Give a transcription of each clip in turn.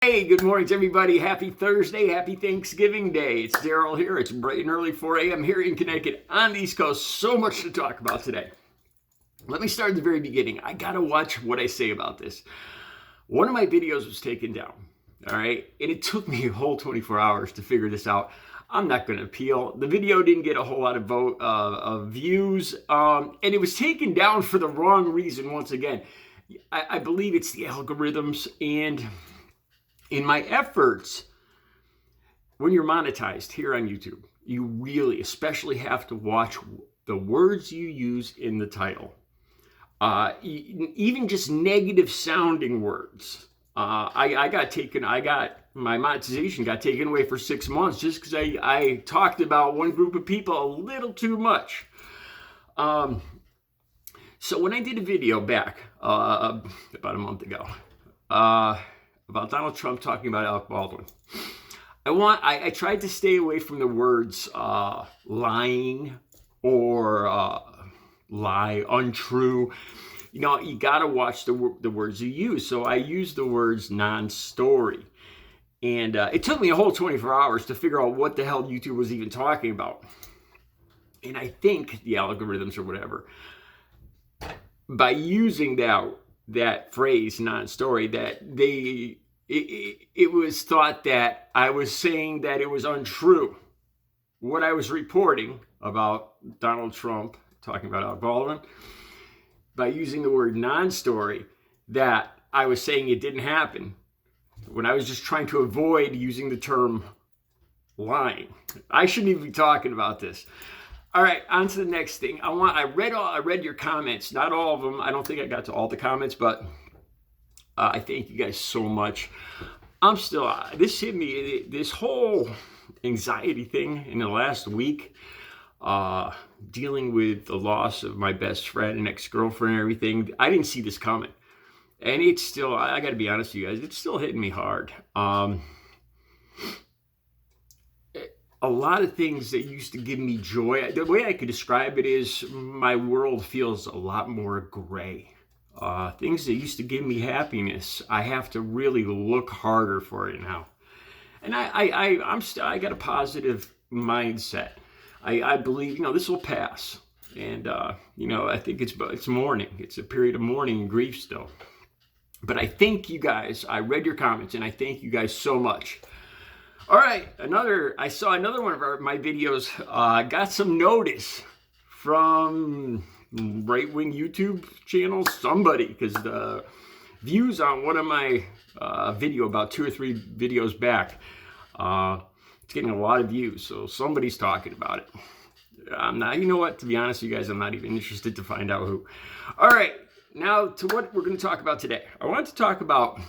Hey, good morning to everybody. Happy Thursday. Happy Thanksgiving Day. It's Daryl here. It's bright and early 4 a.m. here in Connecticut on the East Coast. So much to talk about today. Let me start at the very beginning. I got to watch what I say about this. One of my videos was taken down, all right? And it took me a whole 24 hours to figure this out. I'm not going to appeal. The video didn't get a whole lot of views, and it was taken down for the wrong reason once again. I believe it's the algorithms, and in my efforts, when you're monetized here on YouTube, you really especially have to watch the words you use in the title. Even just negative sounding words. My monetization got taken away for 6 months just because I talked about one group of people a little too much. So when I did a video back about a month ago, about Donald Trump talking about Alec Baldwin, I tried to stay away from the words lying or lie, untrue. You know, you got to watch the words you use. So I used the words non-story. And it took me a whole 24 hours to figure out what the hell YouTube was even talking about. And I think the algorithms or whatever, by using that phrase non-story, that it was thought that I was saying that it was untrue. What I was reporting about Donald Trump talking about Alec Baldwin, by using the word non-story, that I was saying it didn't happen, when I was just trying to avoid using the term lying. I shouldn't even be talking about this. All right, on to the next thing. I read your comments, not all of them. I don't think I got to all the comments, but I thank you guys so much. I'm still, this hit me, this whole anxiety thing in the last week, dealing with the loss of my best friend and ex-girlfriend and everything. I didn't see this coming. And it's still, I got to be honest with you guys, it's still hitting me hard. A lot of things that used to give me joy, the way I could describe it is my world feels a lot more gray. Things that used to give me happiness, I have to really look harder for it now. And I got a positive mindset. I believe, this will pass. And, I think it's mourning. It's a period of mourning and grief still. But I thank you guys. I read your comments and I thank you guys so much. All right, I saw another one of my videos got some notice from right-wing YouTube channels, somebody, because the views on one of my video about 2 or 3 videos back, it's getting a lot of views, so somebody's talking about it. I'm not, you know what, to be honest with you guys, I'm not even interested to find out who. All right, now to what we're going to talk about today. I want to talk about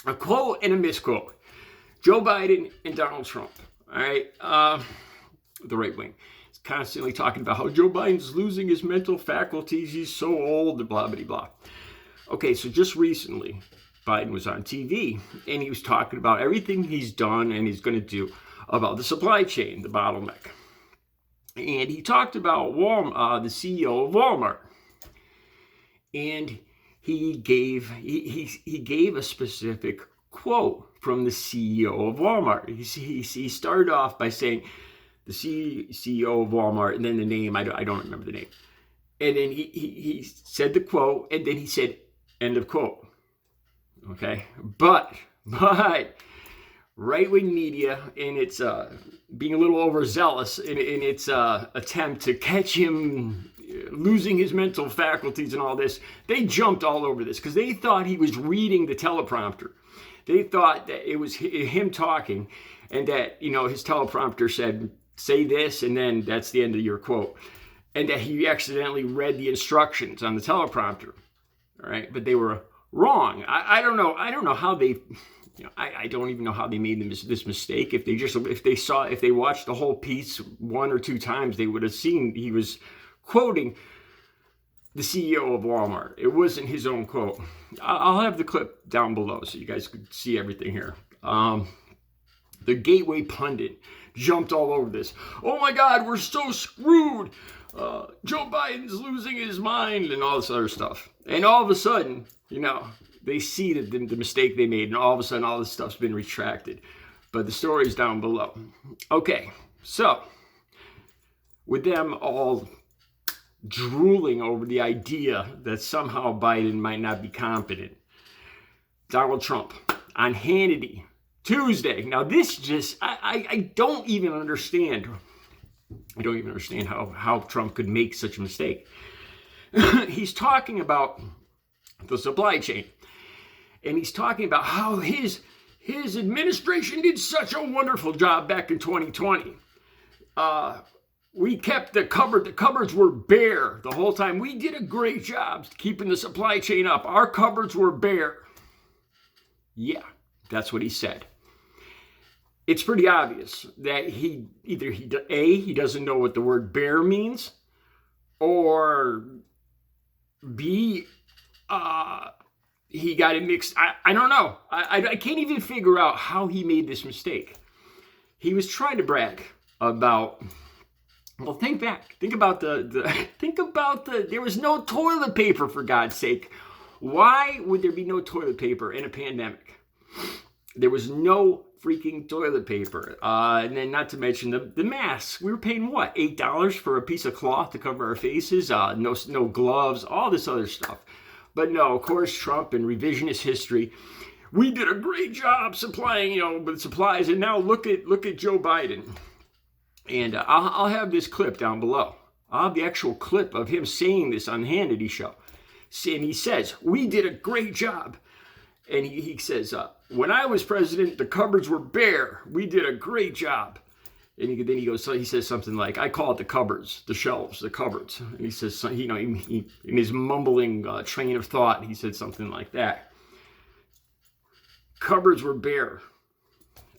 a quote and a misquote. Joe Biden and Donald Trump, all right, the right wing, is constantly talking about how Joe Biden's losing his mental faculties, he's so old, blah, blah, blah. Okay, so just recently, Biden was on TV, and he was talking about everything he's done and he's going to do about the supply chain, the bottleneck. And he talked about the CEO of Walmart. And he gave a specific quote from the CEO of Walmart. He started off by saying the CEO of Walmart, and then the name, I don't remember the name. And then he said the quote, and then he said, end of quote. Okay? But right-wing media, and it's being a little overzealous in its attempt to catch him losing his mental faculties and all this, they jumped all over this because they thought he was reading the teleprompter. They thought that it was him talking and that, his teleprompter said, say this, and then that's the end of your quote. And that he accidentally read the instructions on the teleprompter. All right. But they were wrong. I don't know. I don't know how they, I don't even know how they made this mistake. If they watched the whole piece 1 or 2 times, they would have seen he was quoting the CEO of Walmart. It wasn't his own quote. I'll have the clip down below so you guys could see everything here. The Gateway pundit jumped all over this. Oh my God, we're so screwed. Joe Biden's losing his mind and all this other stuff. And all of a sudden, they see that the mistake they made, and all of a sudden all this stuff's been retracted. But the story's down below. Okay, so with them all drooling over the idea that somehow Biden might not be competent, Donald Trump on Hannity Tuesday. Now this just, I don't even understand. I don't even understand how Trump could make such a mistake. He's talking about the supply chain. And he's talking about how his administration did such a wonderful job back in 2020. We kept the cupboards were bare the whole time. We did a great job keeping the supply chain up. Our cupboards were bare. Yeah, that's what he said. It's pretty obvious that he doesn't know what the word bare means, or B, he got it mixed. I don't know. I can't even figure out how he made this mistake. He was trying to brag about, well, think back. Think about there was no toilet paper, for God's sake. Why would there be no toilet paper in a pandemic? There was no freaking toilet paper. And then not to mention the masks. We were paying what? $8 for a piece of cloth to cover our faces? No gloves, all this other stuff. But no, of course, Trump and revisionist history. We did a great job supplying, with supplies. And now look at Joe Biden. And I'll have this clip down below. I'll have the actual clip of him saying this on the Hannity show. And he says, we did a great job. And he says, when I was president, the cupboards were bare. We did a great job. And then he says something like, I call it the cupboards, the shelves, the cupboards. And he says, he, in his mumbling train of thought, he said something like that. Cupboards were bare.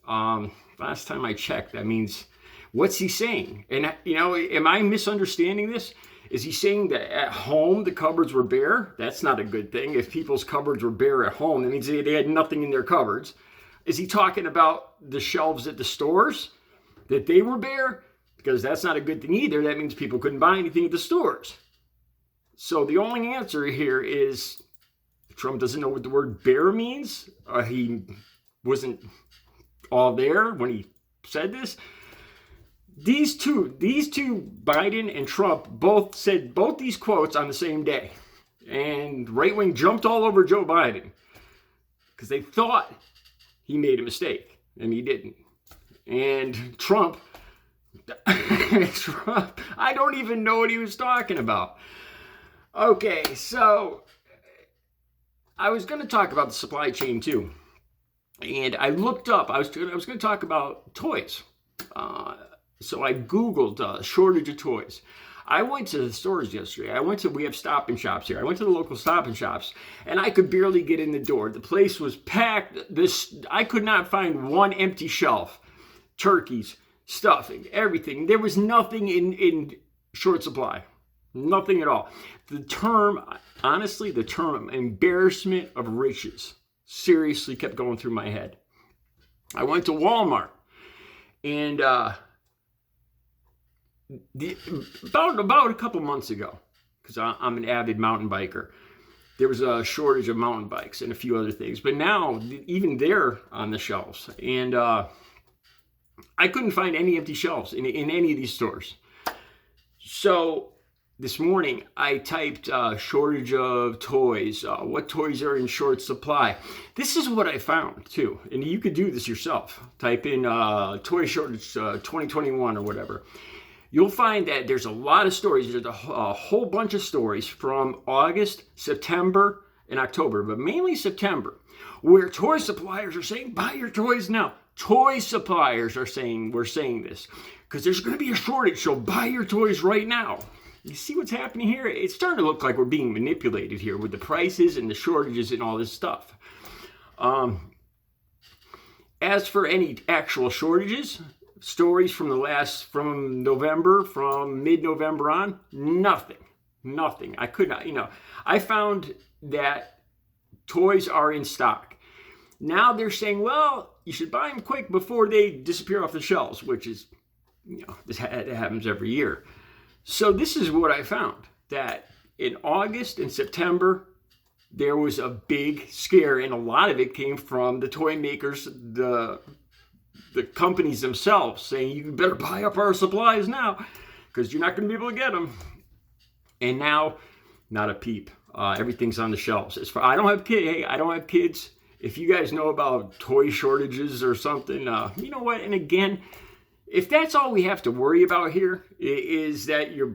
Last time I checked, that means, what's he saying? And, am I misunderstanding this? Is he saying that at home the cupboards were bare? That's not a good thing. If people's cupboards were bare at home, that means they had nothing in their cupboards. Is he talking about the shelves at the stores, that they were bare? Because that's not a good thing either. That means people couldn't buy anything at the stores. So the only answer here is Trump doesn't know what the word bare means. He wasn't all there when he said this. These two, Biden and Trump, both said both these quotes on the same day. And right wing jumped all over Joe Biden because they thought he made a mistake, and he didn't. And Trump, I don't even know what he was talking about. Okay, so I was going to talk about the supply chain too. And I looked up, I was going to talk about toys. So I Googled shortage of toys. I went to the stores yesterday. We have Stop and Shops here. I went to the local Stop and Shops, and I could barely get in the door. The place was packed. I could not find one empty shelf. Turkeys, stuffing, everything. There was nothing in short supply. Nothing at all. The term embarrassment of riches seriously kept going through my head. I went to Walmart, and about a couple months ago, because I'm an avid mountain biker, there was a shortage of mountain bikes and a few other things. But now, even they're on the shelves. And I couldn't find any empty shelves in any of these stores. So this morning, I typed shortage of toys. What toys are in short supply? This is what I found, too. And you could do this yourself. Type in toy shortage 2021 or whatever. You'll find that there's a lot of stories. There's a whole bunch of stories from August, September, and October, but mainly September, where toy suppliers are saying, buy your toys now. Toy suppliers are saying, we're saying this, because there's going to be a shortage, so buy your toys right now. You see what's happening here? It's starting to look like we're being manipulated here with the prices and the shortages and all this stuff. As for any actual shortages, stories from mid-November on, nothing. I could not, I found that toys are in stock. Now they're saying, well, you should buy them quick before they disappear off the shelves, which is, it happens every year. So this is what I found, that in August and September, there was a big scare, and a lot of it came from the toy makers, the companies themselves, saying you better buy up our supplies now because you're not going to be able to get them. And now, not a peep. Everything's on the shelves. As far I don't have kids. If you guys know about toy shortages or something, you know what? And again, if that's all we have to worry about here, is that your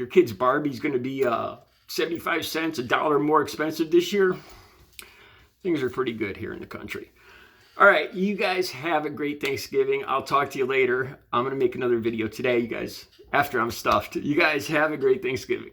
kid's Barbie is going to be 75 cents, $1 more expensive this year, things are pretty good here in the country. All right, you guys have a great Thanksgiving. I'll talk to you later. I'm going to make another video today, you guys, after I'm stuffed. You guys have a great Thanksgiving.